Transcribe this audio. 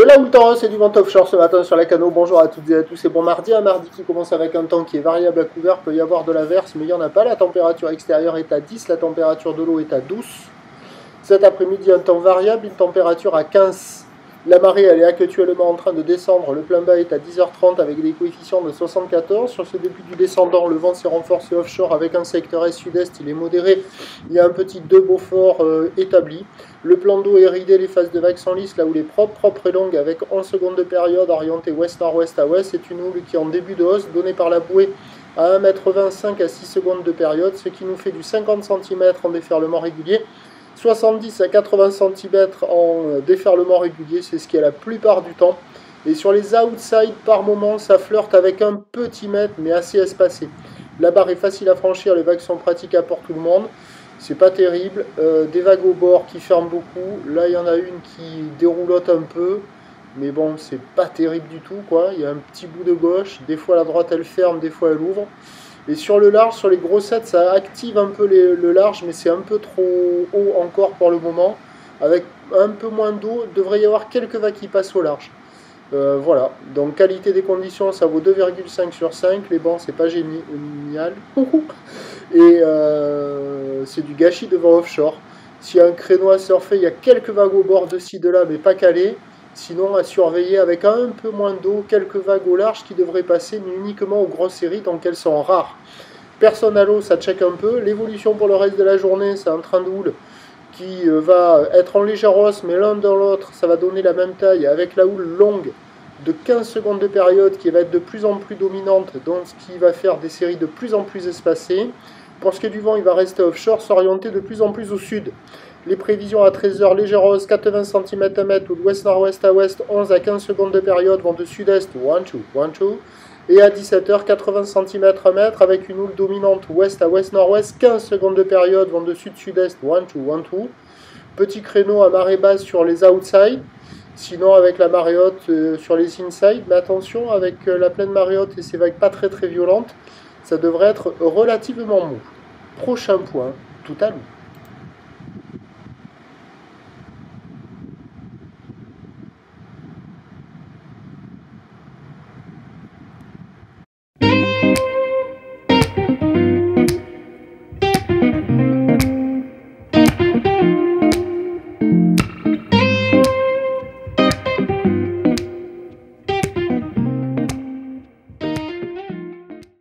De là où le temps, c'est du vent offshore ce matin sur la canot. Bonjour à toutes et à tous. C'est bon mardi, un mardi qui commence avec un temps qui est variable à couvert. Peut y avoir de l'averse, mais il n'y en a pas. La température extérieure est à 10, la température de l'eau est à 12. Cet après-midi, un temps variable, une température à 15. La marée, elle est actuellement en train de descendre. Le plein bas est à 10h30 avec des coefficients de 74. Sur ce début du descendant, le vent s'est renforcé offshore avec un secteur est-sud-est. Il est modéré. Il y a un petit 2 Beaufort établi. Le plan d'eau est ridé, les phases de vagues sont lisses, là où les propres et longues avec 11 secondes de période orientée ouest-nord-ouest à ouest. C'est une houle qui est en début de hausse, donnée par la bouée à 1,25 m à 6 secondes de période, ce qui nous fait du 50 cm en déferlement régulier. 70 à 80 cm en déferlement régulier, c'est ce qui est la plupart du temps. Et sur les outside, par moment, ça flirte avec un petit mètre, mais assez espacé. La barre est facile à franchir, les vagues sont praticables pour tout le monde. C'est pas terrible. Des vagues au bord qui ferment beaucoup. Là, il y en a une qui déroulote un peu. Mais bon, c'est pas terrible du tout, quoi. Il y a un petit bout de gauche. Des fois, la droite, elle ferme, des fois, elle ouvre. Et sur le large, sur les grossettes, ça active un peu le large, mais c'est un peu trop haut encore pour le moment. Avec un peu moins d'eau, il devrait y avoir quelques vagues qui passent au large. Voilà, donc qualité des conditions, ça vaut 2,5 sur 5. Les bancs, c'est pas génial. Et c'est du gâchis de vent offshore. S'il y a un créneau à surfer, il y a quelques vagues au bord de ci, de là, mais pas calées. Sinon, à surveiller avec un peu moins d'eau, quelques vagues au large qui devraient passer, mais uniquement aux grosses séries, donc elles sont rares. Personne à l'eau, ça check un peu. L'évolution pour le reste de la journée, c'est un train de houle qui va être en légère hausse, mais l'un dans l'autre, ça va donner la même taille, avec la houle longue de 15 secondes de période qui va être de plus en plus dominante, donc ce qui va faire des séries de plus en plus espacées. Pour ce qui est du vent, il va rester offshore, s'orienter de plus en plus au sud. Les prévisions à 13h, légère hausse, 80 cm à mètre, ou de ouest-nord-ouest à ouest, 11 à 15 secondes de période, vent de sud-est, 1-2. Et à 17h, 80 cm à mètre, avec une houle dominante ouest à ouest-nord-ouest, 15 secondes de période, vent de sud-sud-est, 1-2. Petit créneau à marée basse sur les outside, sinon avec la marée haute sur les inside. Mais attention, avec la pleine marée haute et ces vagues pas très violentes, ça devrait être relativement mou. Prochain point, tout à l'heure.